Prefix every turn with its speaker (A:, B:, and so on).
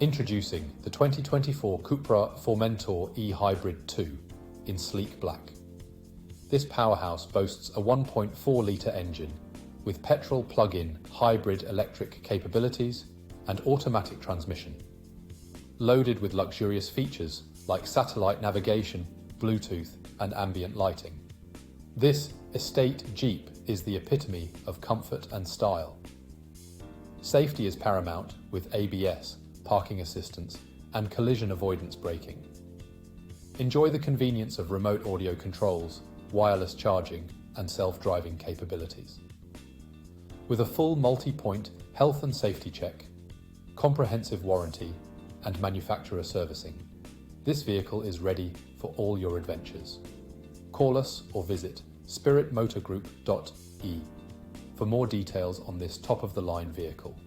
A: Introducing the 2024 Cupra Formentor E Hybrid 2 in sleek black. This powerhouse boasts a 1.4-litre engine with petrol plug-in hybrid electric capabilities and automatic transmission. Loaded with luxurious features like satellite navigation, Bluetooth, and ambient lighting. This Estatejeep is the epitome of comfort and style. Safety is paramount with ABS, parking assistance, and collision avoidance braking. Enjoy the convenience of remote audio controls, wireless charging, and self-driving capabilities. With a full multi-point health and safety check, comprehensive warranty, and manufacturer servicing, this vehicle is ready for all your adventures. Call us or visit spiritmotorgroup.ie for more details on this top-of-the-line vehicle.